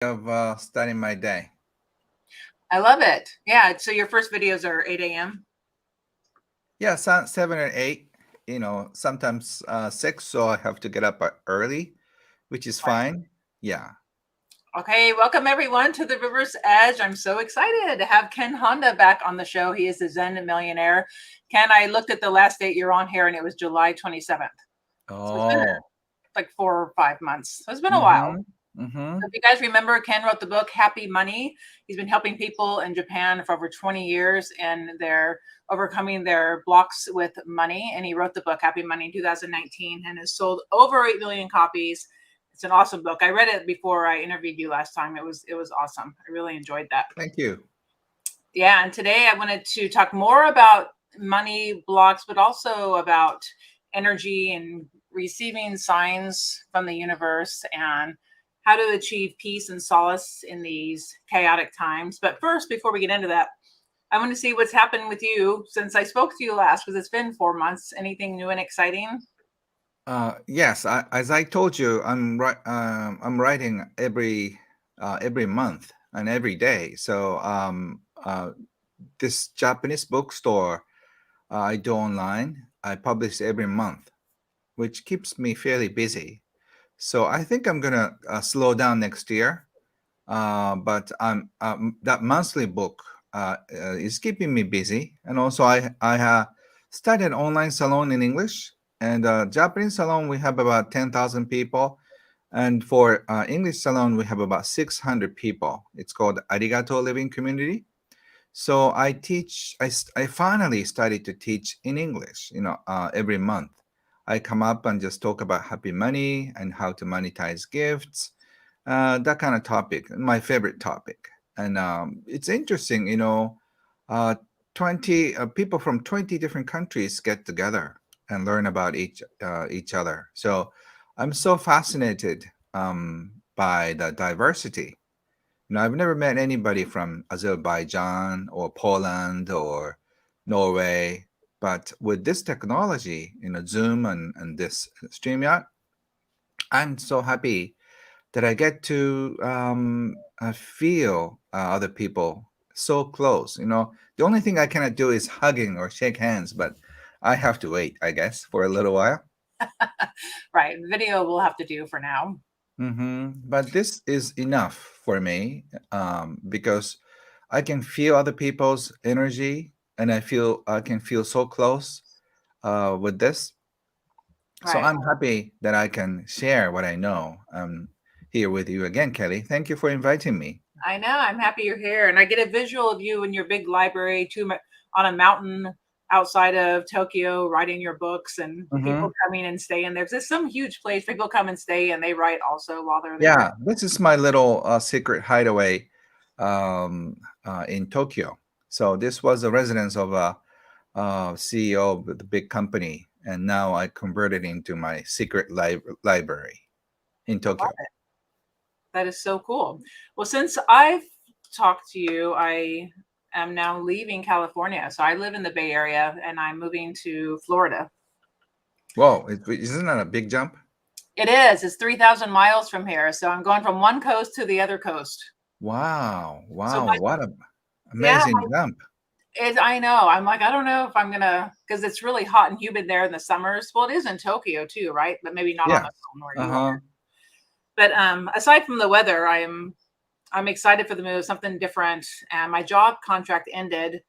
of starting my day. I love it. Yeah. So your first videos are 8 a.m. Yeah, 7 or 8. Sometimes 6, so I have to get up early, which is fine. Yeah. Okay. Welcome everyone to the River's Edge. I'm so excited to have Ken Honda back on the show. He is the Zen millionaire. Ken, I looked at the last date you're on here and it was July 27th. So it's been Oh. like 4 or 5 months. So it's been a while. Mm-hmm. Mm-hmm. So if you guys remember, Ken wrote the book Happy Money. He's been helping people in Japan for over 20 years and they're overcoming their blocks with money. And he wrote the book Happy Money in 2019 and has sold over 8 million copies. It's an awesome book. I read it before I interviewed you last time. It was awesome. I really enjoyed that. Thank you. Yeah, and today I wanted to talk more about money blocks, but also about energy and receiving signs from the universe and how to achieve peace and solace in these chaotic times. But first, before we get into that, I want to see what's happened with you since I spoke to you last, because it's been 4 months. Anything new and exciting? Yes, as I told you, I'm writing every month and every day. So this Japanese bookstore I do online, I publish every month, which keeps me fairly busy. So I think I'm gonna slow down next year. But that monthly book is keeping me busy, and also I started an online salon in English, and Japanese salon we have about 10,000 people, and for English salon we have about 600 people. It's called Arigato Living Community. So I teach. I finally started to teach in English. Every month I come up and just talk about happy money and how to monetize gifts, that kind of topic, my favorite topic. And it's interesting, uh, 20 people from 20 different countries get together and learn about each other. So I'm so fascinated by the diversity. I've never met anybody from Azerbaijan or Poland or Norway, but with this technology, Zoom and this StreamYard, I'm so happy that I get to feel other people so close. The only thing I cannot do is hugging or shake hands, but I have to wait, I guess, for a little while. Right. Video we'll have to do for now. But this is enough for me because I can feel other people's energy, and I can feel so close with this. So Right. I'm happy that I can share what I know here with you again, Kelly. Thank you for inviting me. I know. I'm happy you're here, and I get a visual of you in your big library too, on a mountain outside of Tokyo, writing your books, and hmm people coming and staying there. There's some huge place people come and stay, and they write also while they're there. Yeah, this is my little secret hideaway in Tokyo. So this was a residence of a CEO of the big company, and now I converted into my secret library in Tokyo. That is so cool. Well, since I've talked to you, I am now leaving California. So I live in the Bay Area, and I'm moving to Florida. Whoa, isn't that a big jump? It is. It's 3,000 miles from here. So I'm going from one coast to the other coast. Wow, So wow, what a yeah, amazing jump. I know. I'm like, I don't know if I'm gonna, because it's really hot and humid there in the summers. Well, it is in Tokyo too, right? But maybe not on Yeah. the mountain where you are. Uh-huh. But aside from the weather, I'm excited for the move, something different. And my job contract ended.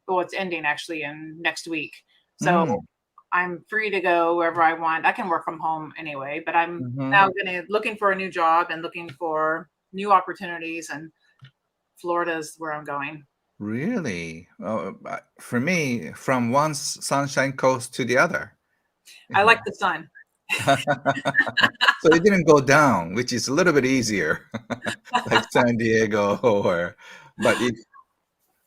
Well, it's ending actually in next week. So Mm. I'm free to go wherever I want. I can work from home anyway, but I'm Mm-hmm. now looking for a new job and looking for new opportunities. And Florida's where I'm going. Really? For me, from one sunshine coast to the other, I you like know. the sun. So it didn't go down, which is a little bit easier, like San Diego but it,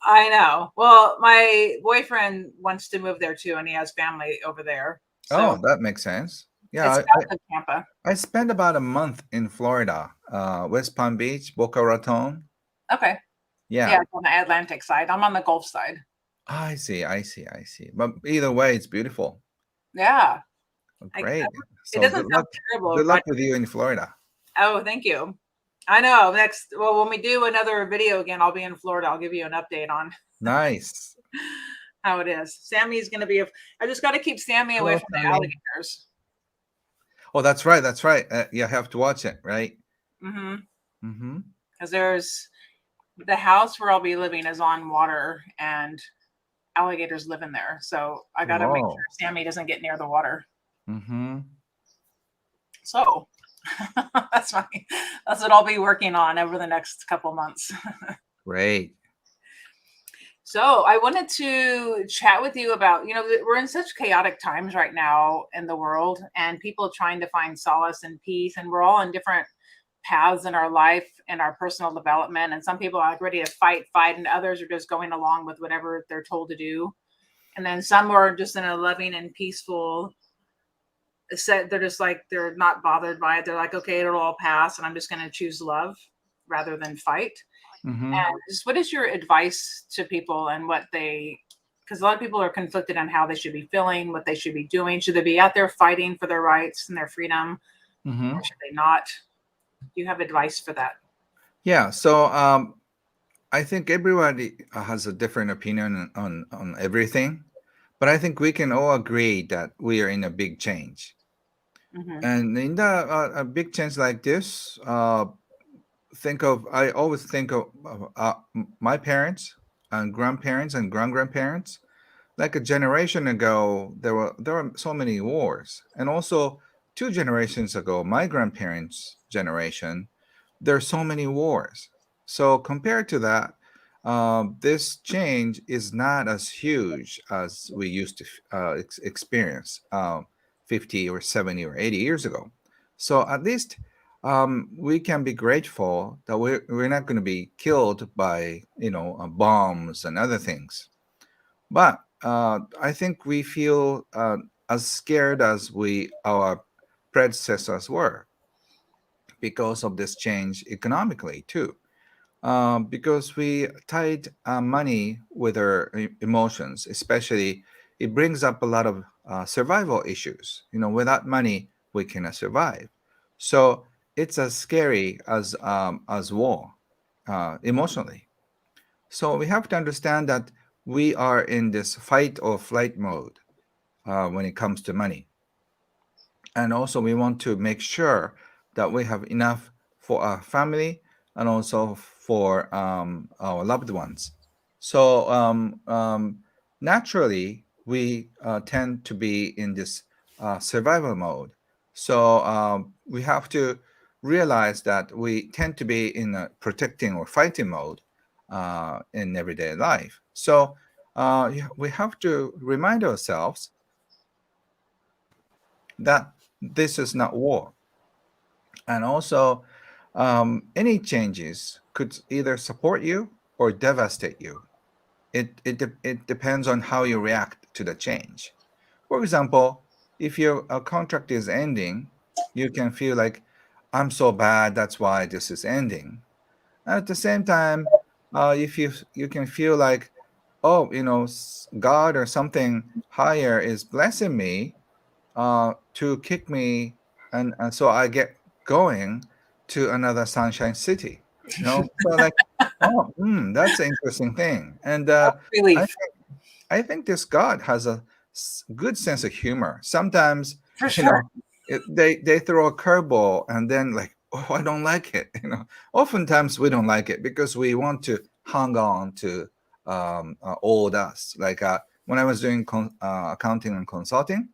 I know. Well, my boyfriend wants to move there too, and he has family over there. So oh, that makes sense. Yeah, it's south of Tampa. I spent about a month in Florida, West Palm Beach, Boca Raton. Okay. Yeah, Yeah, it's on the Atlantic side. I'm on the Gulf side. I see, I see, I see. But either way, it's beautiful. Yeah. Oh, I, great. it So doesn't sound terrible, good luck right? with you in Florida. Oh, thank you. I know. Well, when we do another video again, I'll be in Florida. I'll give you an update on Nice. how it is. Sammy's going to be. I just got to keep Sammy away Hello, from the Sammy. alligators. Oh, that's right. That's right. You have to watch it, right? Mm-hmm. Mm-hmm. Because there's the house where I'll be living is on water, and alligators live in there. So I got to make Oh. sure Sammy doesn't get near the water. Mm-hmm. So that's what I'll be working on over the next couple months. Great. So I wanted to chat with you about, we're in such chaotic times right now in the world, and people trying to find solace and peace, and we're all in different paths in our life and our personal development. And some people are like ready to fight, and others are just going along with whatever they're told to do. And then some are just in a loving and peaceful set. They're just like, they're not bothered by it. They're like, okay, it'll all pass, and I'm just going to choose love rather than fight. Mm-hmm. And just what is your advice to people, and because a lot of people are conflicted on how they should be feeling, what they should be doing. Should they be out there fighting for their rights and their freedom, Mm-hmm. or should they not? Do you have advice for that? Yeah. So I think everybody has a different opinion on everything, but I think we can all agree that we are in a big change. Mm-hmm. And in a big change like this, I always think of my parents and grandparents and grandparents. Like a generation ago, there were so many wars, and also 2 generations ago, my grandparents' generation, there are so many wars. So compared to that, this change is not as huge as we used to experience 50 or 70 or 80 years ago. So at least we can be grateful that we're not going to be killed by bombs and other things. But I think we feel as scared as our predecessors were because of this change economically too. Because we tied money with our emotions, especially it brings up a lot of survival issues. Without money, we cannot survive. So it's as scary as war emotionally. So we have to understand that we are in this fight or flight mode when it comes to money. And also, we want to make sure that we have enough for our family and also for our loved ones. So, naturally, we tend to be in this survival mode. So, we have to realize that we tend to be in a protecting or fighting mode in everyday life. So, we have to remind ourselves that this is not war. And also, any changes could either support you or devastate you. It depends on how you react to the change. For example, if your contract is ending, you can feel like, I'm so bad, that's why this is ending. And at the same time, if you can feel like, oh, God or something higher is blessing me to kick me, and so I get going to another Sunshine City. So like, oh, that's an interesting thing, and I Relief, I think this God has a good sense of humor. Sometimes, for you sure. know, they throw a curveball, and then like, oh, I don't like it. Oftentimes we don't like it because we want to hang on to old us. Like when I was doing accounting and consulting,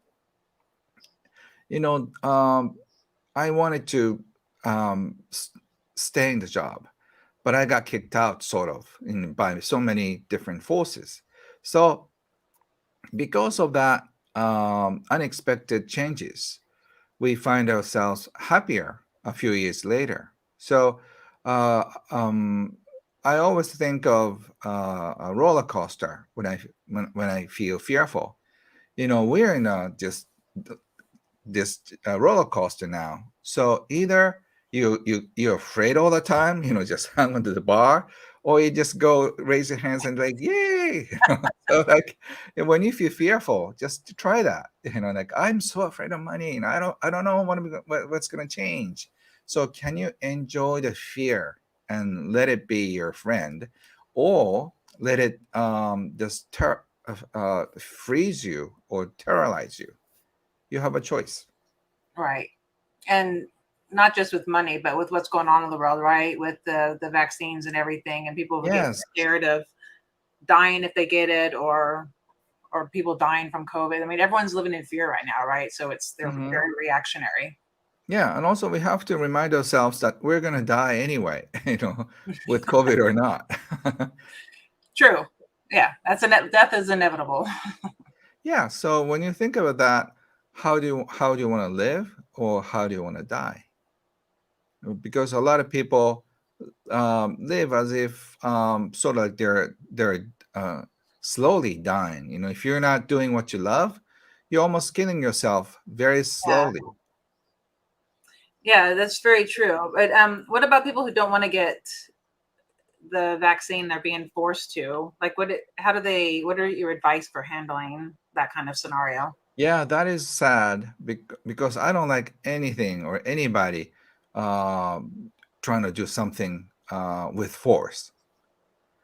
you know, I wanted to stay in the job, but I got kicked out sort of by so many different forces. So because of that unexpected changes, we find ourselves happier a few years later. So uh, um, I always think of a roller coaster when I feel fearful. We're in this roller coaster now. So either you're afraid all the time, just hang onto the bar, or you just go raise your hands and like, yay! So like, when you feel fearful, just try that. Like, I'm so afraid of money, and I don't know what's gonna change. So can you enjoy the fear and let it be your friend, or let it just freeze you or terrorize you? You have a choice. Right. And not just with money, but with what's going on in the world, right? With the vaccines and everything, and people getting Yes. scared of dying if they get it, or people dying from COVID. I mean, everyone's living in fear right now, right? So they're Hmm. very reactionary. Yeah, and also we have to remind ourselves that we're gonna die anyway, with COVID or not. True. Yeah, death is inevitable. Yeah, so when you think about that, how do you want to live or how do you want to die? Because a lot of people live as if sort of like they're uh, slowly dying. If you're not doing what you love, you're almost killing yourself very Yeah. slowly. Yeah, that's very true. But what about people who don't want to get the vaccine? They're being forced to. Like, how do they? What are your advice for handling that kind of scenario? Yeah, that is sad because I don't like anything or anybody trying to do something with force.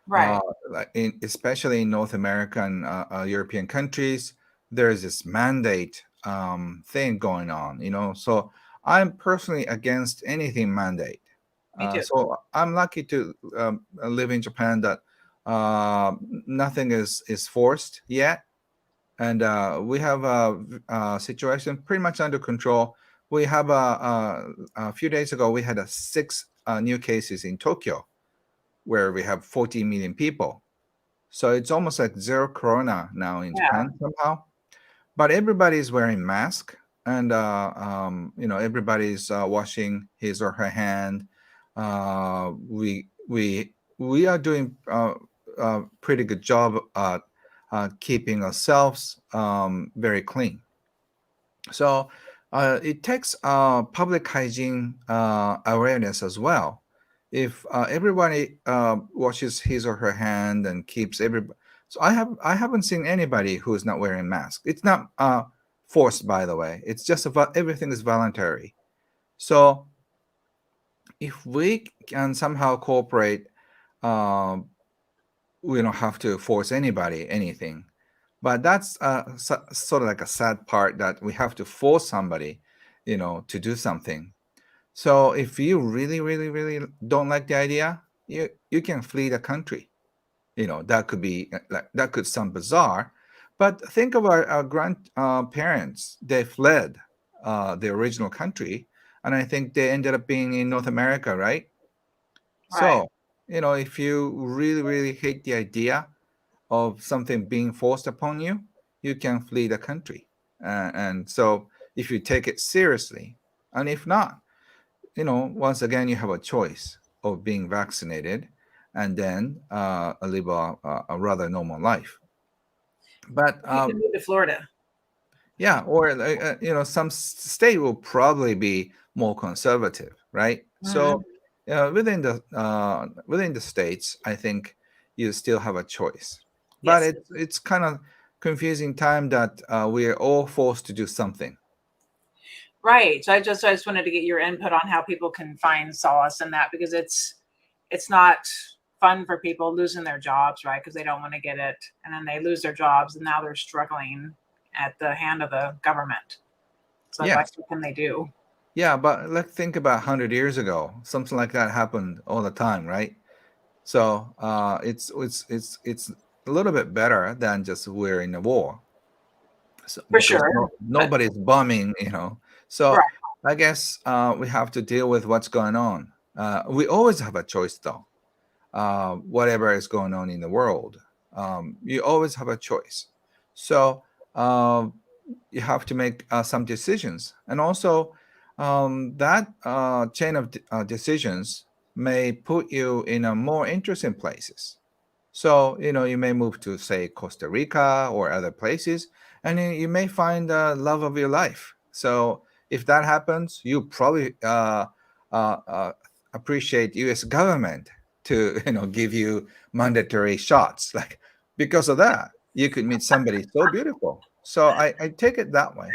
Right. Like especially in North America and European countries, there's this mandate thing going on. So I'm personally against anything mandate. Me too. So I'm lucky to live in Japan that nothing is forced yet, and we have a situation pretty much under control. We have a few days ago we had six new cases in Tokyo, where we have 14 million people. So it's almost like zero corona now in Yeah. Japan somehow. But everybody's wearing mask, and everybody's washing his or her hand. We are doing a pretty good job at keeping ourselves very clean. So it takes public hygiene awareness as well. If everybody washes his or her hand and keeps everybody, so I haven't seen anybody who is not wearing mask. It's not forced, by the way. It's just everything is voluntary. So if we can somehow cooperate, um, we don't have to force anybody anything. But that's sort of like a sad part that we have to force somebody, to do something. So if you really, really, really don't like the idea, you can flee the country. That could be like that could sound bizarre, but think of our grandparents. They fled the original country, and I think they ended up being in North America, right? Right. So, if you really, really hate the idea of something being forced upon you, you can flee the country. And so, if you take it seriously, and if not, once again, you have a choice of being vaccinated and then live a rather normal life. But You can move to Florida. yeah, or some state will probably be more conservative, right? So Hmm. within the states, I think you still have a choice. But Yes. it's kind of confusing time that we are all forced to do something. Right. So I just wanted to get your input on how people can find solace in that, because it's not fun for people losing their jobs, right? Because they don't want to get it, and then they lose their jobs, and now they're struggling at the hand of the government. So Yeah, advice, what can they do? yeah, but let's think about 100 years ago. Something like that happened all the time, right? So it's a little bit better than just we're in a war. So, For because sure. But nobody's bombing. So right. I guess we have to deal with what's going on. We always have a choice, though. Whatever is going on in the world, you always have a choice. So you have to make some decisions, and also that chain of decisions may put you in a more interesting places. So, you may move to, say, Costa Rica or other places, and then you may find the love of your life. So, if that happens, you probably uh, uh, appreciate U.S. government to, give you mandatory shots. Like, because of that, you could meet somebody so beautiful. So, I take it that way.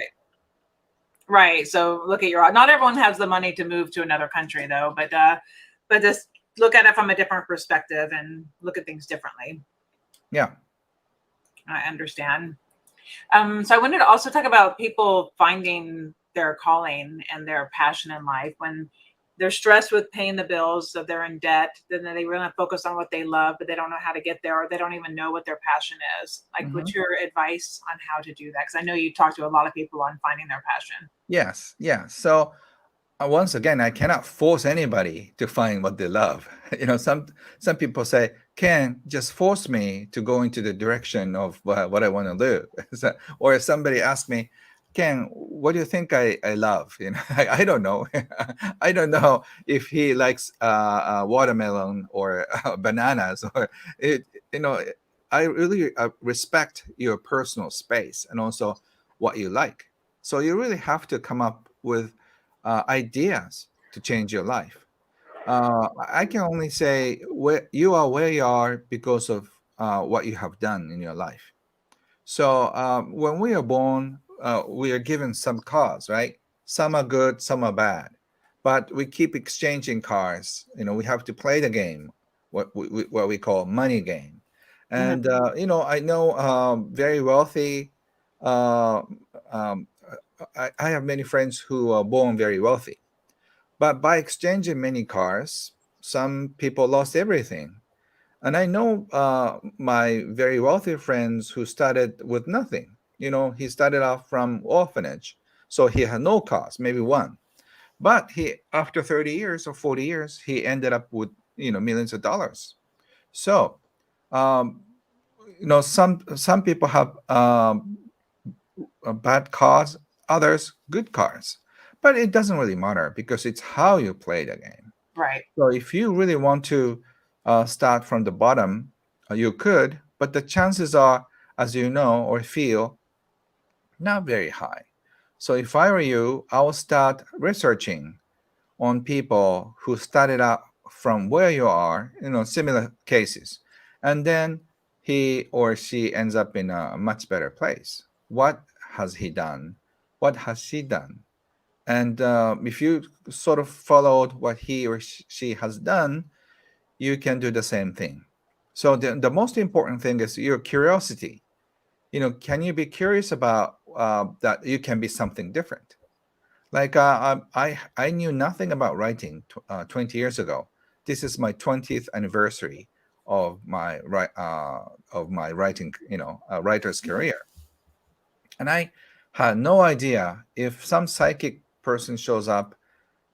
Right. So look at your, not everyone has the money to move to another country though, but just look at it from a different perspective and look at things differently. Yeah. I understand. So I wanted to also talk about people finding their calling and their passion in life when they're stressed with paying the bills, so they're in debt, then they really focus on what they love, but they don't know how to get there, or they don't even know what their passion is. Like, Hmm. what's your advice on how to do that? Because I know you talk to a lot of people on finding their passion. Yes. Yeah. So once again, I cannot force anybody to find what they love. Some people say, "Can just force me to go into the direction of what I want to do." Or if somebody asks me, "Ken, what do you think I love?" I don't know. I don't know if he likes watermelon or bananas, or it. You know, I really respect your personal space and also what you like. So you really have to come up with ideas to change your life. I can only say where you are because of what you have done in your life. So when we are born, we are given some cars, right? Some are good, some are bad, but we keep exchanging cars. We have to play the game, what we call money game. Mhm. And I know very wealthy. Uh, um, I have many friends who are born very wealthy, but by exchanging many cars, some people lost everything. And I know my very wealthy friends who started with nothing. He started off from orphanage, so he had no cars, maybe one. But he, after 30 years or 40 years, he ended up with millions of dollars. So, um, some people have bad cars, others good cars, but it doesn't really matter because it's how you play the game. Right. So if you really want to start from the bottom, you could, but the chances are, as you know or feel, not very high. So if I were you, I would start researching on people who started out from where you are, similar cases, and then he or she ends up in a much better place. What has he done? What has she done? And if you sort of followed what he or she has done, you can do the same thing. So the most important thing is your curiosity. Can you be curious about that you can be something different? Like I knew nothing about writing 20 years ago. This is my 20th anniversary of my writing, writer's career, and I had no idea if some psychic person showed up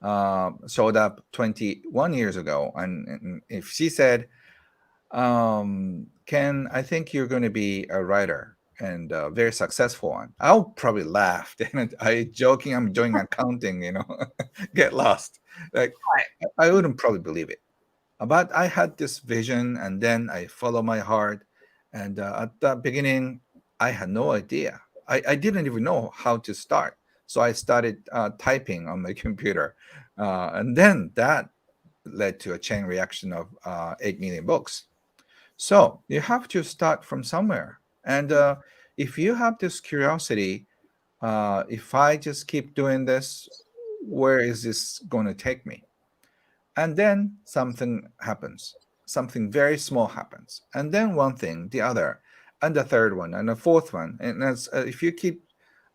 21 years ago, and if she said, Ken, I think you're going to be a writer and a very successful one. I'll probably laugh. And I joking, I'm doing accounting, get lost. Like Right. I wouldn't probably believe it. But I had this vision and then I follow my heart. And at the beginning, I had no idea. I didn't even know how to start. So I started typing on my computer. And then that led to a chain reaction of 8 million books. So you have to start from somewhere. And if you have this curiosity, if I just keep doing this, where is this going to take me? And then something happens. Something very small happens. And then one thing, the other, and the third one, and the fourth one. And if you keep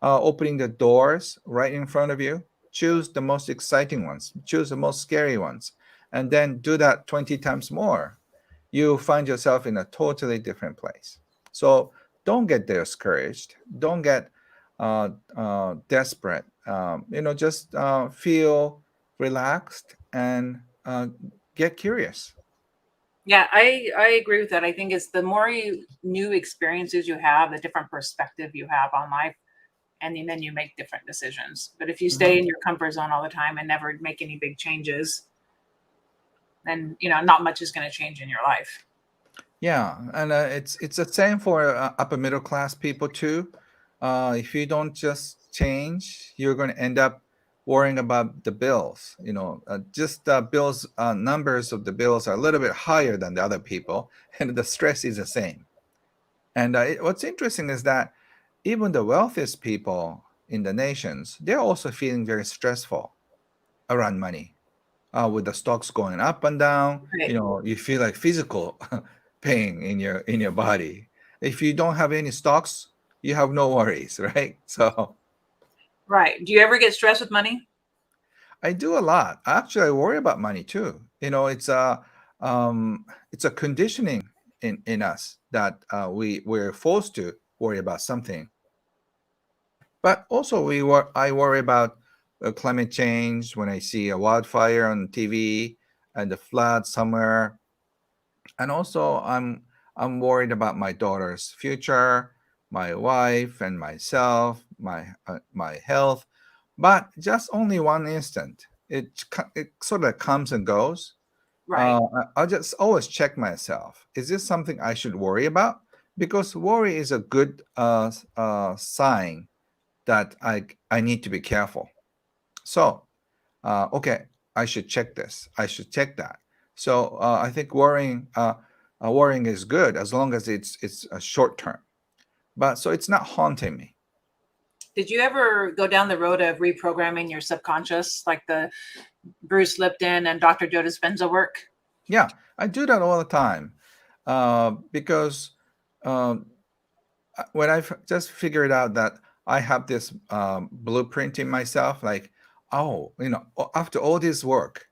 opening the doors right in front of you, choose the most exciting ones, choose the most scary ones, and then do that 20 times more, you find yourself in a totally different place. So don't get discouraged. Don't get desperate. Just feel relaxed and get curious. Yeah, I agree with that. I think it's the more new experiences you have, the different perspective you have on life, and then you make different decisions. But if you stay Mhm. in your comfort zone all the time and never make any big changes, then not much is going to change in your life. Yeah, and it's the same for upper middle class people too. If you don't just change, you're going to end up worrying about the bills. Just bills numbers of the bills are a little bit higher than the other people, and the stress is the same. And what's interesting is that even the wealthiest people in the nations, they're also feeling very stressful around money. With the stocks going up and down, Right. you feel like physical pain in your body. If you don't have any stocks, you have no worries, right? So Right. Do you ever get stressed with money? I do a lot. Actually, I worry about money too. It's a conditioning in us that we're forced to worry about something. But also, I worry about climate change when I see a wildfire on TV and the flood somewhere. And also, I'm worried about my daughter's future, my wife and myself, my health. But just only one instant. It sort of comes and goes. Right. I'll just always check myself. Is this something I should worry about? Because worry is a good sign that I need to be careful. So, okay, I should check this. I should check that. So I think worrying is good as long as it's a short term. But so it's not haunting me. Did you ever go down the road of reprogramming your subconscious, like the Bruce Lipton and Dr. Joe Dispenza work? Yeah, I do that all the time because um, when just figured out that I have this blueprint in myself, like, oh, after all this work,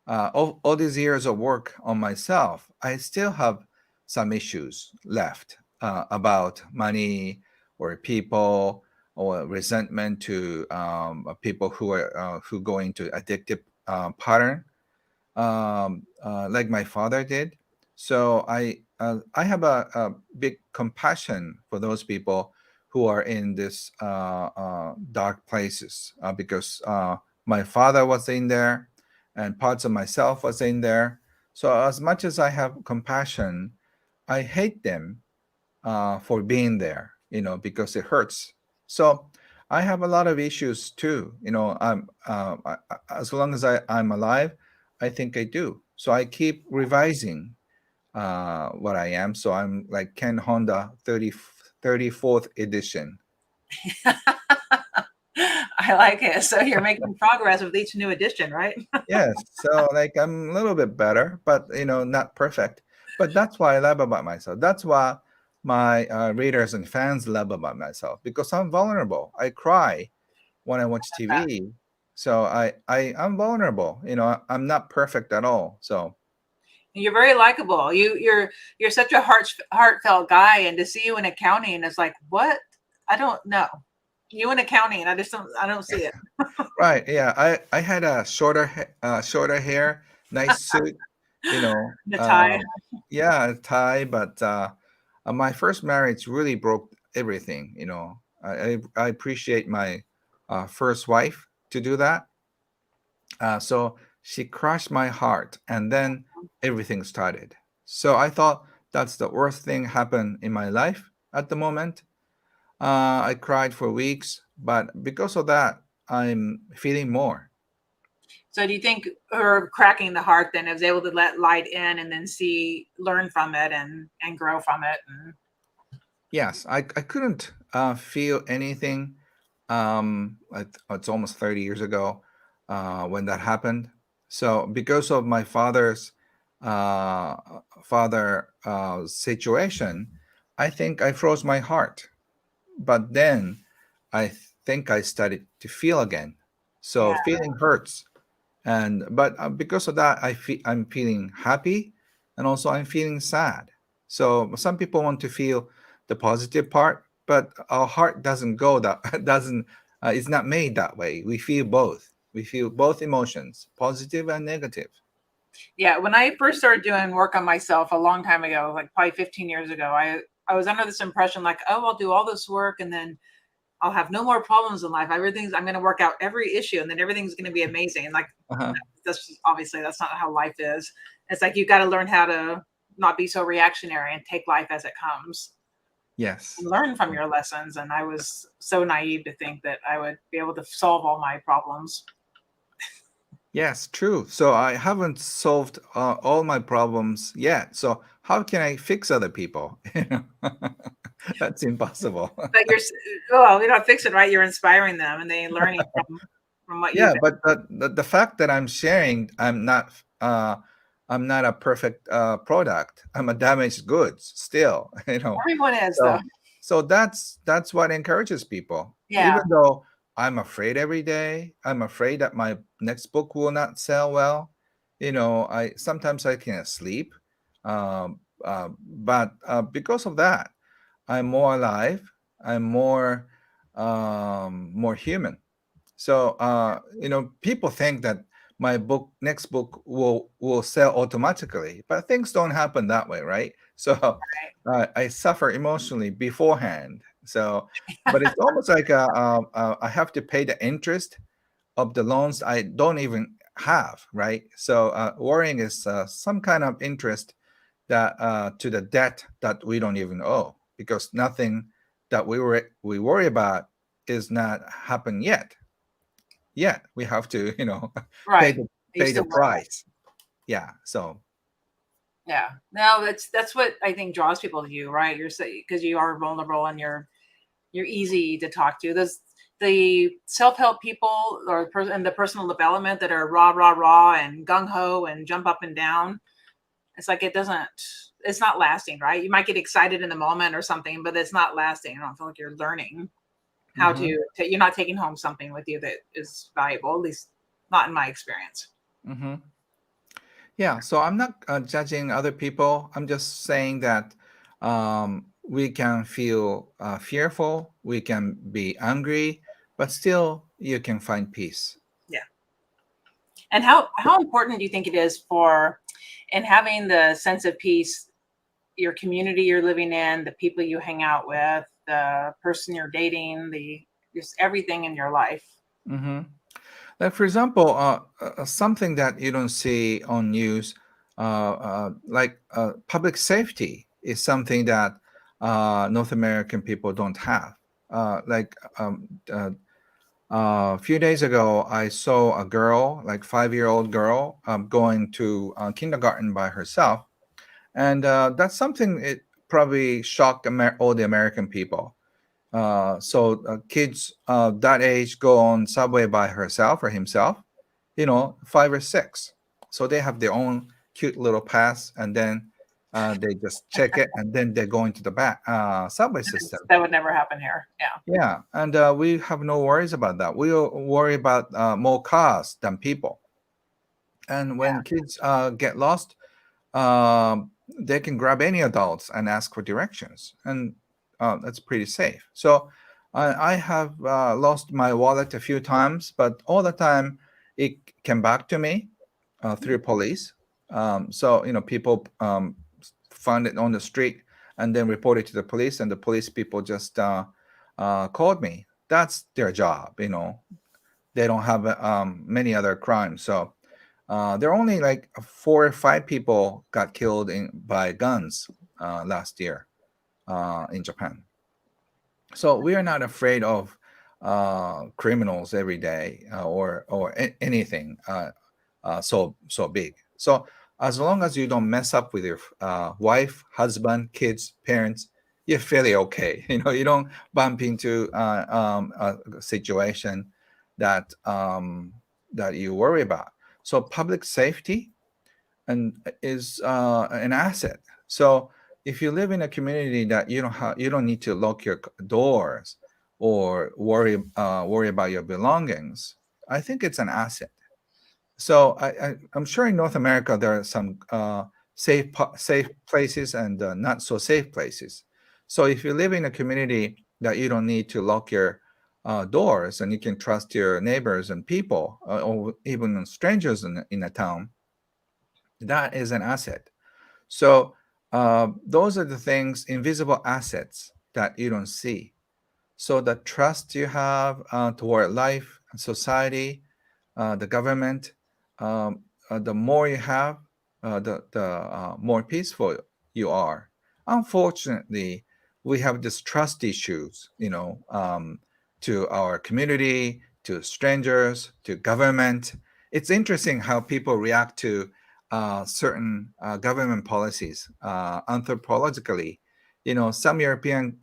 all these years of work on myself, I still have some issues left about money or people or resentment to people who go into addictive pattern like my father did. So I have a big compassion for those people who are in this dark places because my father was in there, and parts of myself was in there. So as much as I have compassion, I hate them for being there, because it hurts. So I have a lot of issues too. As long as I'm alive, I think I do. So I keep revising what I am. So I'm like Ken Honda 34th edition. I like it. So you're making progress with each new edition, right? Yes. So like I'm a little bit better, but not perfect. But that's why I love about myself. That's why my readers and fans love about myself because I'm vulnerable. I cry when I watch TV. So I'm vulnerable. I'm not perfect at all. So You're very likable. You're such a heartfelt guy, and to see you in accounting is like, what? I don't know. You in accounting, I don't see it. right, yeah. I had a shorter hair, nice suit. You know, The tie. um, yeah, tie. But my first marriage really broke everything. I appreciate my first wife to do that. So she crushed my heart, and then everything started. So I thought that's the worst thing happened in my life at the moment. I cried for weeks, but because of that, I'm feeling more. So do you think her cracking the heart then is able to let light in and then learn from it and grow from it? And Yes, I couldn't feel anything. It's almost 30 years ago when that happened. So because of my uh, father situation, I think I froze my heart. But then I think I started to feel again. So yeah, feeling hurts, and but because of that, I'm feeling happy, and also I'm feeling sad. So some people want to feel the positive part, but our heart doesn't go that doesn't it's not made that way. We feel both. We feel both emotions, positive and negative. yeah. When I first started doing work on myself a long time ago, like probably 15 years ago, I was under this impression like, oh, I'll do all this work and then I'll have no more problems in life. I'm going to work out every issue and then everything's going to be amazing. And like, Uh-huh. that's not how life is. It's like, you got to learn how to not be so reactionary and take life as it comes and Yes. learn from your lessons. And I was so naive to think that I would be able to solve all my problems. Yes, true. So I haven't solved all my problems yet. So how can I fix other people? That's impossible. But well, you don't fix it, right? You're inspiring them and they learning from what you've Yeah, but the fact that I'm sharing, I'm not a perfect product. I'm a damaged goods still, you know. everyone is though. So that's what encourages people. Yeah, Even though I'm afraid every day, I'm afraid that my next book will not sell well. You know, I sometimes I can't sleep. But because of that, I'm more alive. I'm more human. So people think that my next book will sell automatically, but things don't happen that way, right? So I suffer emotionally beforehand. So, but it's almost like I have to pay the interest of the loans I don't even have, right? So worrying is some kind of interest that to the debt that we don't even owe, because nothing that we worry about is not happened yet. Yet we have to pay right. the You still work. price. Yeah. So Yeah. No, that's what I think draws people to you, right? Because you are vulnerable and you're easy to talk to. There's the self-help people and the personal development that are rah and gung ho and jump up and down. It's like it's not lasting, right? You might get excited in the moment or something, but it's not lasting. I don't feel like you're learning how hmm to you're not taking home something with you that is valuable, at least not in my experience. hmm yeah. So I'm not judging other people. I'm just saying that we can feel fearful, we can be angry, but still you can find peace. Yeah. And how important do you think it is for in having the sense of peace, your community you're living in, the people you hang out with, the person you're dating, the just everything in your life? hmm Like for example, something that you don't see on news, like public safety, is something that North American people don't have. Like a few days ago, I saw a girl, like 5-year-old girl, going to kindergarten by herself, and that's something it probably shocked all the American people. So kids that age go on subway by herself or himself, 5 or 6. So they have their own cute little pass, and then they just check it, and then they go into the back subway system. That would never happen here. Yeah. Yeah, and we have no worries about that. We worry about more cars than people. And Yeah. when kids get lost, they can grab any adults and ask for directions, and that's pretty safe. So I have lost my wallet a few times, but all the time it came back to me through police. So people found it on the street and then reported to the police, and the police people just called me. That's their job. They don't have many other crimes, so there are only like 4 or 5 people got killed by guns last year in Japan. So we are not afraid of criminals every day or anything so big. So as long as you don't mess up with your wife, husband, kids, parents, you're fairly okay. You don't bump into a situation that that you worry about. So public safety and is an asset. So if you live in a community that you don't need to lock your doors or worry about your belongings, I think it's an asset. So I'm sure in North America there are some safe places and not so safe places. So if you live in a community that you don't need to lock your doors, and you can trust your neighbors and people, or even strangers in a town, that is an asset. So those are the things, invisible assets that you don't see. So the trust you have toward life and society, the government, the more you have, the more peaceful you are. Unfortunately, we have this trust issues, to our community, to strangers, to government. It's interesting how people react to certain government policies anthropologically. Some European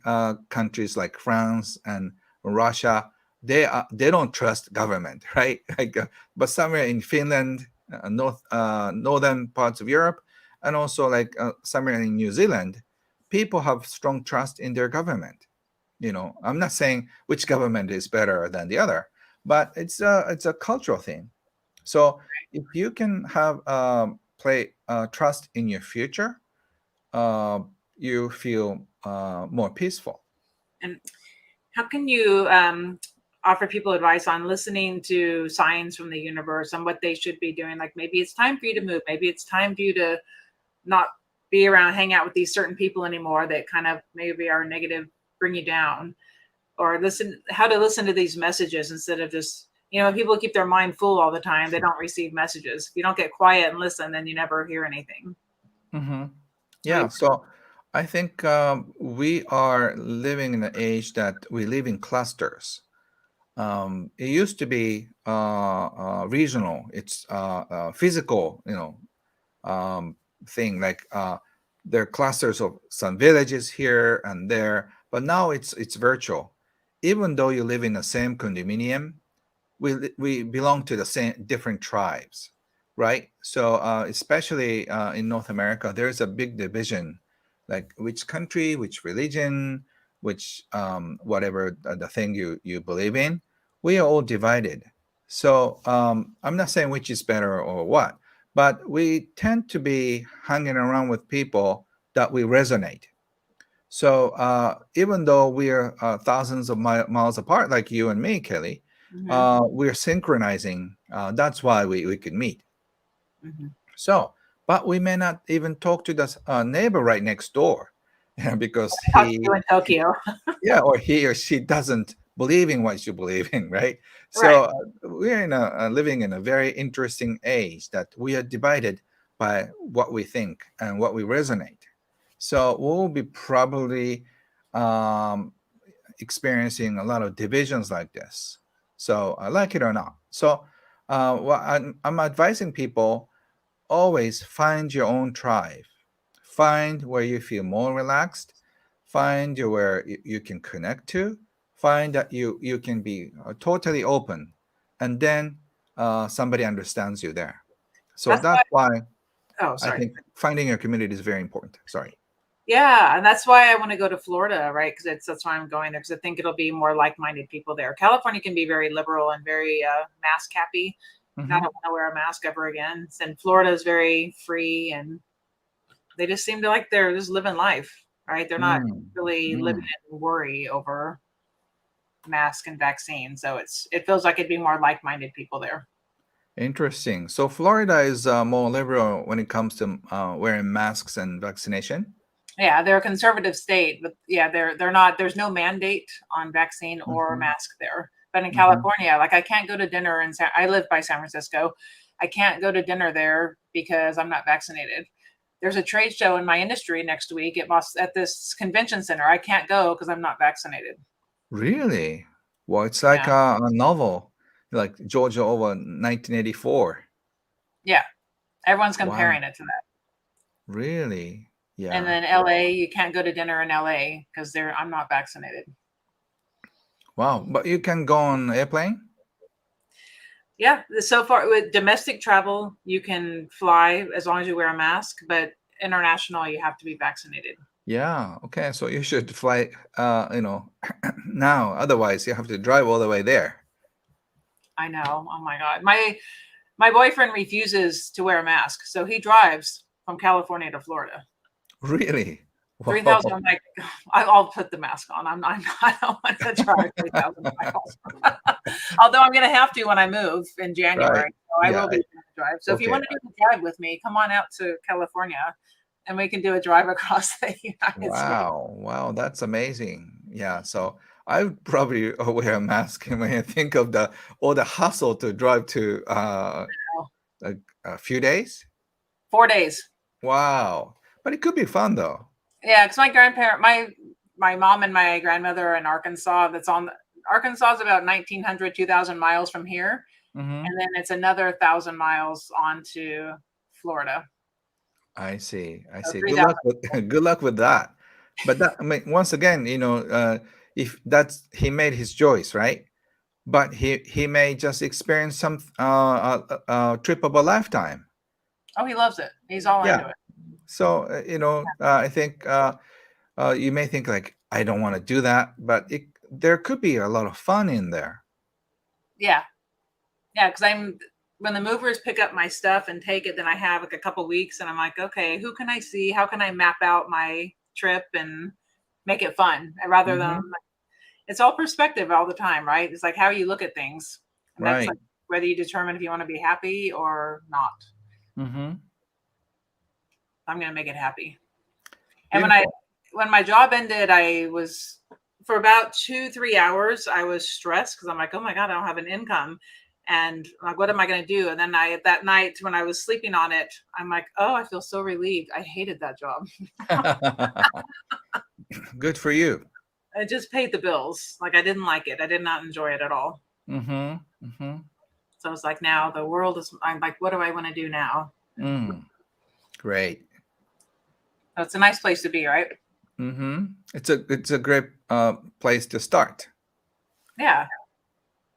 countries like France and Russia, they don't trust government, right? But somewhere in Finland, northern parts of Europe, and also like somewhere in New Zealand, people have strong trust in their government. I'm not saying which government is better than the other, but it's a cultural thing. So if you can have play trust in your future, uh, you feel more peaceful. And how can you offer people advice on listening to signs from the universe and what they should be doing? Like maybe it's time for you to move. Maybe it's time for you to not be around, hang out with these certain people anymore that kind of maybe are negative, bring you down. Or how to listen to these messages instead of just, people keep their mind full all the time. They don't receive messages. If you don't get quiet and listen, then you never hear anything. Hmm. How do Yeah, you, so I think we are living in an age that we live in clusters. It used to be regional. It's physical, um, thing like there are clusters of some villages here and there, but now it's virtual. Even though you live in the same condominium, we belong to the same different tribes, right? So especially in North America, there's a big division, like which country, which religion, which whatever the thing you believe in. We are all divided. So I'm not saying which is better or what, but we tend to be hanging around with people that we resonate. So even though we are thousands of miles apart, like you and me, Kelly, mm-hmm, we're synchronizing. That's why we could meet. mm-hmm. So, but we may not even talk to the neighbor right next door, because Talk to you in Tokyo. yeah, or he or she doesn't believe in what you believe in, right? Right. So we're living in a very interesting age that we are divided by what we think and what we resonate. So we'll be probably um, experiencing a lot of divisions like this. So I like it or not. So what I'm advising people, always find your own tribe. Find where you feel more relaxed. Find where you can connect to. Find that you can be totally open, and then somebody understands you there. So That's why. that's why Oh, I sorry. think finding your community is very important. Sorry. Yeah, and that's why I want to go to Florida, right? Because that's why I'm going there because I think it'll be more like-minded people there. California can be very liberal and very mask happy. And I Hmm. don't want to wear a mask ever again. And Florida is very free, and they just seem to like they're just living life, right? They're not Mm, really living mm. in worry over mask and vaccine. So it feels like it'd be more like-minded people there. Interesting. So Florida is more liberal when it comes to wearing masks and vaccination. Yeah, they're a conservative state, but yeah, they're not. There's no mandate on vaccine or Hmm. mask there. But in Hmm. California, like I can't go to dinner in I live by San Francisco. I can't go to dinner there because I'm not vaccinated. There's a trade show in my industry next week at this convention center. I can't go because I'm not vaccinated. Really? Well, it's like Yeah, a novel, like Georgia over 1984. yeah. Everyone's Wow. comparing it to that. Really? And Yeah. then LA, you can't go to dinner in LA because I'm not vaccinated. Wow. But you can go on airplane? Yeah, so far with domestic travel, you can fly as long as you wear a mask, but international, you have to be vaccinated. Yeah. Okay. So you should fly, now. Otherwise, you have to drive all the way there. I know. Oh my God. My boyfriend refuses to wear a mask, so he drives from California to Florida. Really? 3,000. Wow. I'm like, I'll put the mask on. I don't want to drive 3,000 miles. Although I'm going to have to when I move in Right. January. So I Yeah. will be doing the drive. So if you Okay. want to do the drive with me, come on out to California and we can do a drive across the United States. Wow. Wow. That's amazing. Yeah. So I would probably wear a mask when I think of the all the hustle to drive to a, a few days. 4 days. Wow. But it could be fun though. Yeah, because my mom and my grandmother are in Arkansas. Arkansas is about 1,900, 2,000 miles from here, Hmm. and then it's another 1,000 miles on to Florida. I see. I So see. Good 3,000. luck with good luck with that. But that, I mean, once again, if that's he made his choice, right? But he may just experience some trip of a lifetime. Oh, he loves it. He's all Yeah. into it. So I think you may think like I don't want to do that, but there could be a lot of fun in there. Yeah. Yeah, because when the movers pick up my stuff and take it, then I have like a couple weeks, and I'm like, okay, who can I see? How can I map out my trip and make it fun? Rather than Hmm. it's all perspective all the time, right? It's like how you look at things, and that's Right. like whether you determine if you want to be happy or not. Hmm. I'm gonna make it happy. And Beautiful. when my job ended, I was for about 2-3 hours. I was stressed because I'm like, oh my god, I don't have an income, and I'm like, what am I going to do? And then that night when I was sleeping on it, I'm like, oh, I feel so relieved. I hated that job. Good for you. I just paid the bills. Like I didn't like it. I did not enjoy it at all. Hmm. Hmm. So I was like, now the world is. I'm like, what do I want to do now? Great. So it's a nice place to be, right? It's a great place to start. Yeah,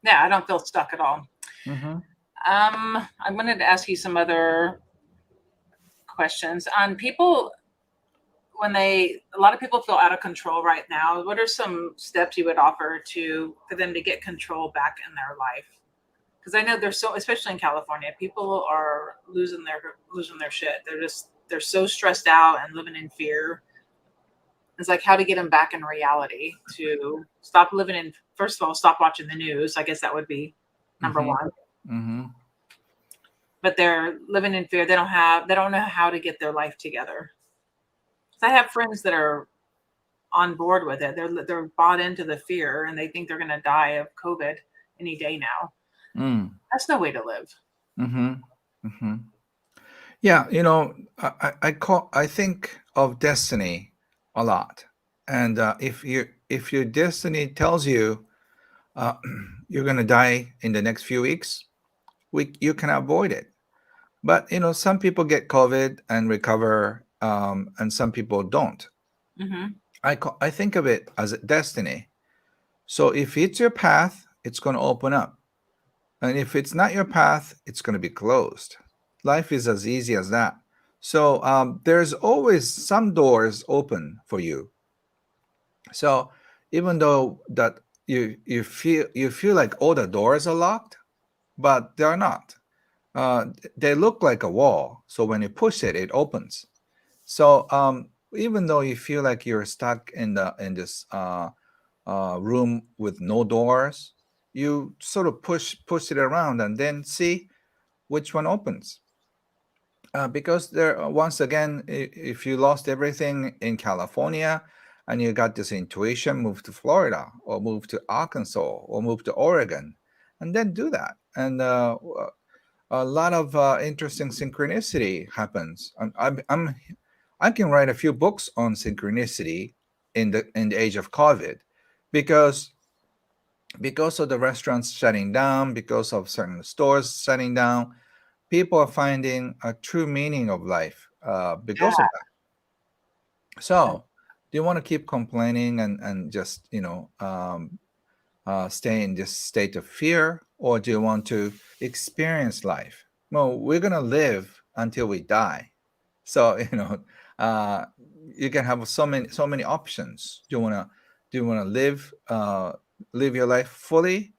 yeah. I don't feel stuck at all. Hmm. I wanted to ask you some other questions on people when a lot of people feel out of control right now. What are some steps you would offer for them to get control back in their life? Because I know there's so, especially in California, people are losing their shit. They're so stressed out and living in fear. It's like how to get them back in reality, to stop living in, first of all, stop watching the news. I guess that would be number Hmm. one. Hmm. But they're living in fear. They don't know how to get their life together. So I have friends that are on board with it. They're bought into the fear, and they think they're going to die of COVID any day now. Mm. That's no way to live. Hmm. Hmm. Yeah, I think of destiny a lot, and if your destiny tells you uh, you're going to die in the next few weeks, you can avoid it. But some people get COVID and recover, and some people don't. Hmm. I think of it as a destiny. So if it's your path, it's going to open up, and if it's not your path, it's going to be closed. Life is as easy as that. So there's always some doors open for you. So even though that you feel like all the doors are locked, but they're not. They look like a wall. So when you push it, it opens. So even though you feel like you're stuck in this room with no doors, you sort of push it around and then see which one opens. Because there, once again, if you lost everything in California and you got this intuition, move to Florida or move to Arkansas or move to Oregon, and then do that. And a lot of interesting synchronicity happens. I can write a few books on synchronicity in the age of COVID, because of the restaurants shutting down, because of certain stores shutting down, people are finding a true meaning of life because of that. So, do you want to keep complaining and just stay in this state of fear, or do you want to experience life? Well, we're gonna live until we die, so uh, you can have so many options. Do you wanna live your life fully,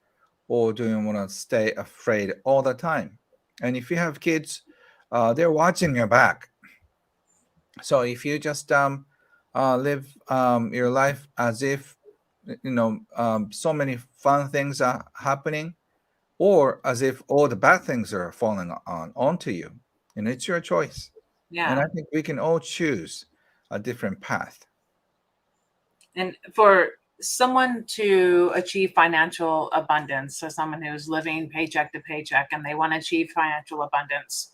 or do you wanna stay afraid all the time? And if you have kids, they're watching your back. So if you just live your life as if so many fun things are happening, or as if all the bad things are falling onto you, and it's your choice. And I Yeah. think we can all choose a different path. And for someone to achieve financial abundance, so someone who's living paycheck to paycheck and they want to achieve financial abundance,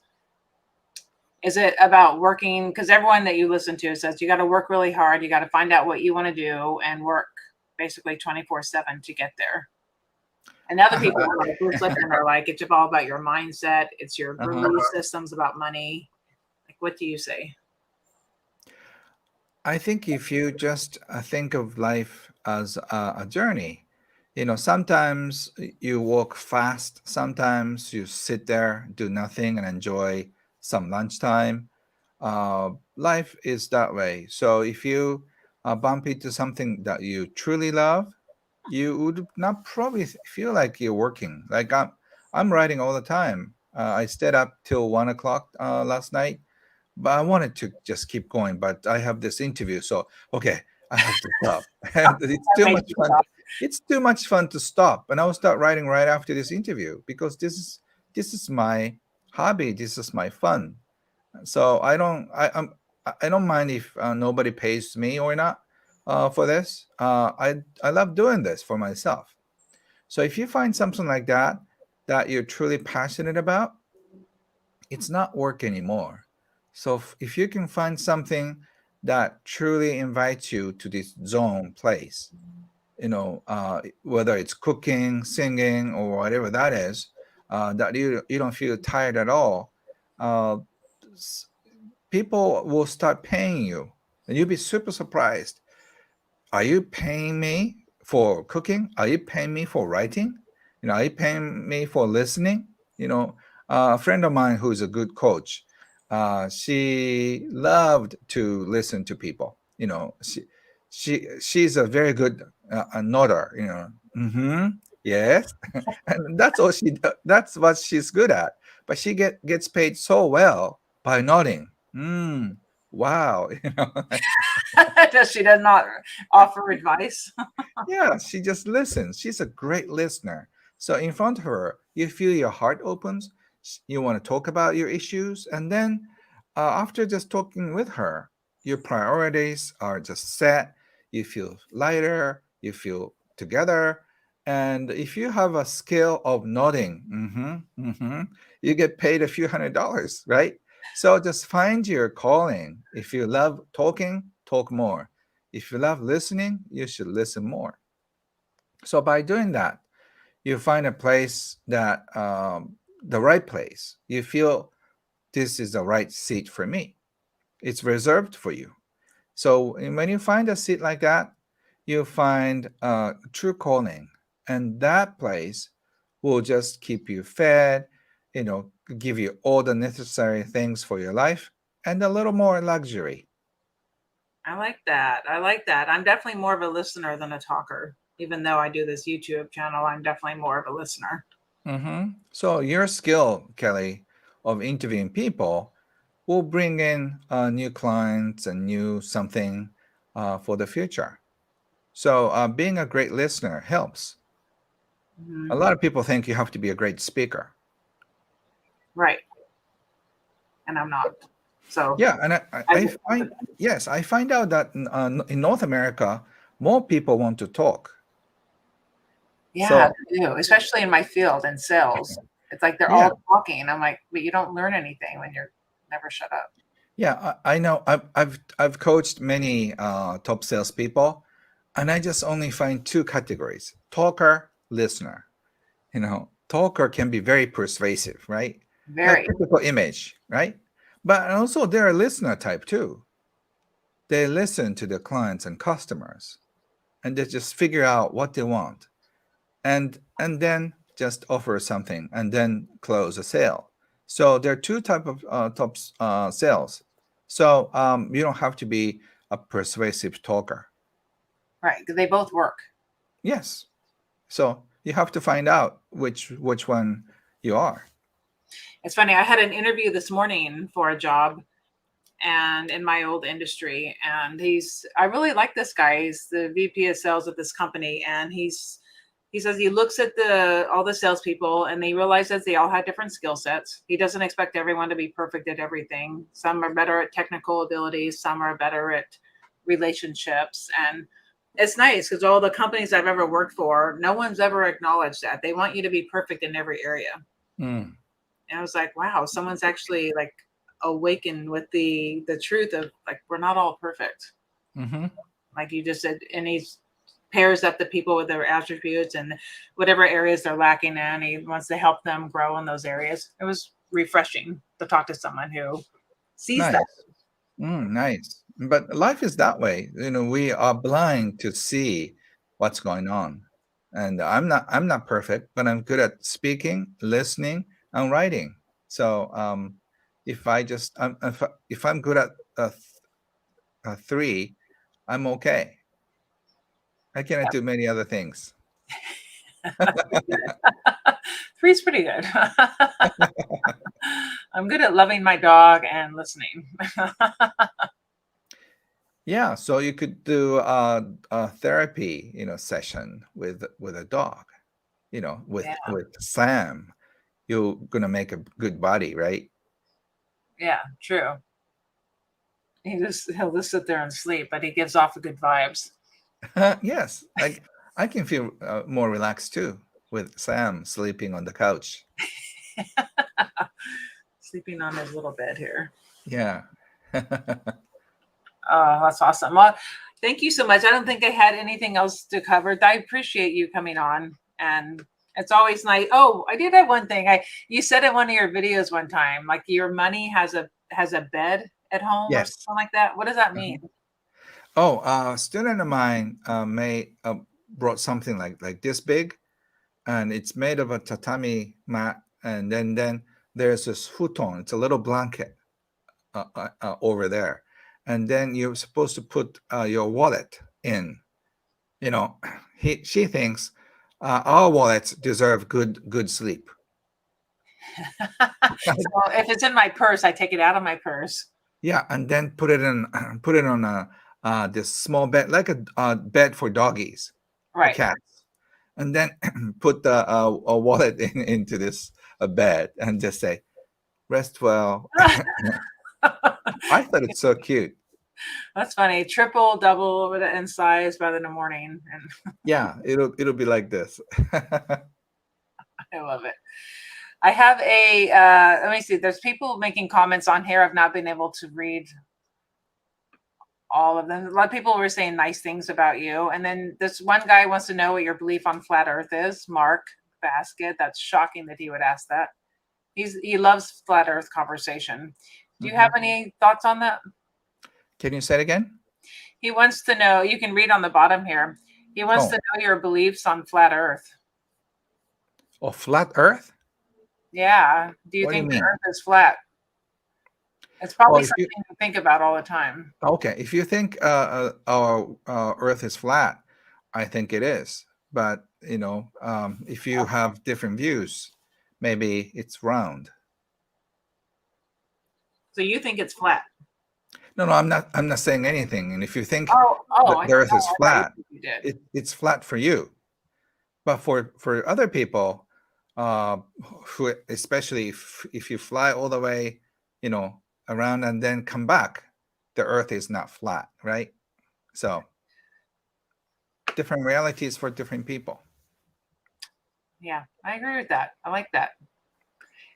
is it about working? Because everyone that you listen to says you got to work really hard, you got to find out what you want to do and work basically 24/7 to get there. And other people are like, we're flipping, are like, it's all about your mindset, it's your Uh-huh. belief systems about money. Like, what do you say? I think if you just think of life as a journey, sometimes you walk fast, sometimes you sit there, do nothing, and enjoy some lunchtime. Life is that way. So if you bump into something that you truly love, you would not probably feel like you're working. Like I'm writing all the time. I stayed up till 1 o'clock last night, but I wanted to just keep going. But I have this interview, so okay, I have to stop. And it's That too made much you fun. stop. It's too much fun to stop, and I will start writing right after this interview because this is my hobby. This is my fun. So I don't mind if nobody pays me or not for this. I love doing this for myself. So if you find something like that you're truly passionate about, it's not work anymore. So if you can find something that truly invites you to this zone place, whether it's cooking, singing, or whatever that is, that you don't feel tired at all, uh, s- people will start paying you, and you'll be super surprised. Are you paying me for cooking? Are you paying me for writing? Are you paying me for listening? A friend of mine who's a good coach, she loved to listen to people. She's a very good a nodder. Mm-hmm, yes, and that's all that's what she's good at. But she gets paid so well by nodding. Wow, She does not offer advice. Yeah, she just listens. She's a great listener. So in front of her, you feel your heart opens. You want to talk about your issues, and then after just talking with her, your priorities are just set. You feel lighter. You feel together. And if you have a skill of nodding, you get paid a few $100s, right? So just find your calling. If you love talking, talk more. If you love listening, you should listen more. So by doing that, you find a place that the right place. You feel this is the right seat for me. It's reserved for you. So when you find a seat like that, you find true calling, and that place will just keep you fed, you know, give you all the necessary things for your life and a little more luxury. I like that. I like that. I'm definitely more of a listener than a talker. Even though I do this YouTube channel, I'm definitely more of a listener. So your skill, Kelly, of interviewing people will bring in new clients and new something for the future. So being a great listener helps. Hmm. A lot of people think you have to be a great speaker. Right. And I'm not. So Yeah, and I I will. find yes, I find out that in North America, more people want to talk. Yeah, So they do, especially in my field in sales. It's like they're yeah, all talking. I'm like, but you don't learn anything when you're never shut up. yeah, I know. I've coached many top salespeople, and I just only find two categories: talker, listener. Talker can be very persuasive, right? Like Very. typical image, right? But also they're a listener type too. They listen to their clients and customers, and they just figure out what they want, and then just offer something, and then close a sale. So there are two type of top sales. So you don't have to be a persuasive talker. Right. 'Cause they both work. Yes. So you have to find out which one you are. It's funny. I had an interview this morning for a job and in my old industry. And I really like this guy. He's the VP of sales at this company. And he says he looks at all the salespeople and he realizes they all have different skill sets. He doesn't expect everyone to be perfect at everything. Some are better at technical abilities, some are better at relationships. And it's nice because all the companies I've ever worked for, no one's ever acknowledged that. They want you to be perfect in every area. Mm. And I was like, wow, someone's actually like awakened with the truth of like we're not all perfect. Mm-hmm. Like you just said, and he pairs up the people with their attributes and whatever areas they're lacking in. He wants to help them grow in those areas. It was refreshing to talk to someone who sees that. Nice. Nice. But life is that way. We are blind to see what's going on. And I'm not perfect, but I'm good at speaking, listening, and writing. So if I just if I'm good at three, I'm okay. I cannot do many other things. Three's pretty good. I'm good at loving my dog and listening. Yeah, so you could do a therapy, session with a dog, with Yeah. Sam. You're gonna make a good body, right? Yeah, true. He'll just sit there and sleep, but he gives off the good vibes. Yes, I can feel more relaxed too with Sam sleeping on the couch. Sleeping on his little bed here. Yeah. Oh, that's awesome. Well, thank you so much. I don't think I had anything else to cover. I appreciate you coming on, and it's always nice. Oh, I did have one thing. You said in one of your videos one time, like your money has a bed at home or Yes. something like that. What does that mean? Oh, a student of mine brought something like this big, and it's made of a tatami mat, and then there's this futon. It's a little blanket over there, and then you're supposed to put your wallet in. She thinks our wallets deserve good sleep. So if it's in my purse, I take it out of my purse. Yeah, and then put it on a this small bed, like a bed for doggies or Right. cats, and then put a wallet into this bed and just say, "Rest well." I thought it's so cute. That's funny. Triple, double in size by the morning, and Yeah, it'll be like this. I love it. I have let me see. There's people making comments on here. I've not been able to read all of them. A lot of people were saying nice things about you. And then this one guy wants to know what your belief on flat earth is. Mark Basket. That's shocking that he would ask that. He loves flat earth conversation. Do you have any thoughts on that? Can you say it again? He wants to know, you can read on the bottom here. He wants to know your beliefs on flat earth. Oh, flat Earth? Yeah. Do you What do you think the mean? earth is flat? It's Well, probably if you something to think about all the time. okay, if you think our Earth is flat, I think it is. But if you have different views, maybe it's round. So you think it's flat? No, no, I'm not saying anything. And if you think I the Earth is thought flat, you did. it's flat for you. But for other people, who especially if you fly all the way, around and then come back, the Earth is not flat, right? So different realities for different people. Yeah, I agree with that. I like that.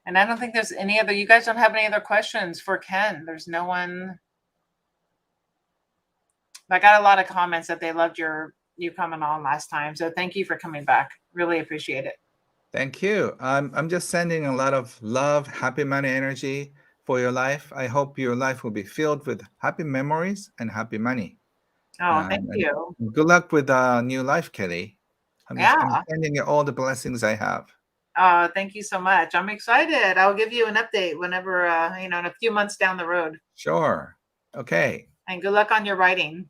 And I don't think there's any other, you guys don't have any other questions for Ken. There's no one. I got a lot of comments that they loved you coming on last time. So thank you for coming back. Really appreciate it. Thank you. I'm just sending a lot of love, happy money energy for your life. I hope your life will be filled with happy memories and happy money. Oh, thank And you. good luck with new life, Kelly. I'm Yeah. sending you all the blessings I have. Thank you so much. I'm excited. I'll give you an update whenever, in a few months down the road. Sure. Okay. And good luck on your writing.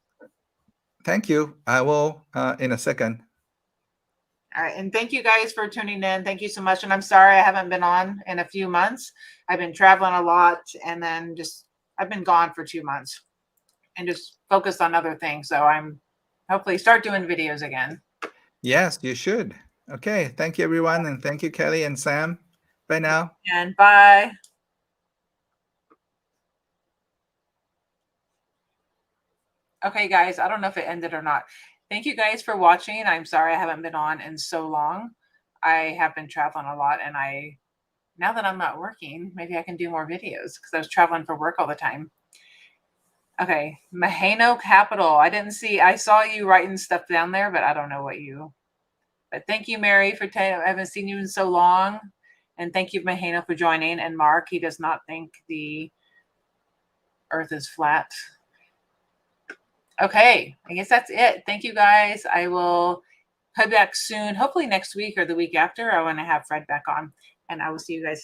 Thank you. I will in a second. All right. And thank you guys for tuning in. Thank you so much. And I'm sorry I haven't been on in a few months. I've been traveling a lot and then I've been gone for 2 months and just focused on other things. So I'm hopefully start doing videos again. Yes, you should. Okay. Thank you, everyone. And thank you, Kelly and Sam. Bye now. And bye. Okay, guys, I don't know if it ended or not. Thank you guys for watching. I'm sorry I haven't been on in so long. I have been traveling a lot, and now that I'm not working, maybe I can do more videos because I was traveling for work all the time. Okay, Mahano Capital. I saw you writing stuff down there, but I don't know what you. But thank you, Mary, I haven't seen you in so long. And thank you, Mahano, for joining. And Mark, he does not think the earth is flat. Okay, I guess that's it. Thank you guys. I will come back soon, hopefully next week or the week after. I want to have Fred back on, and I will see you guys later.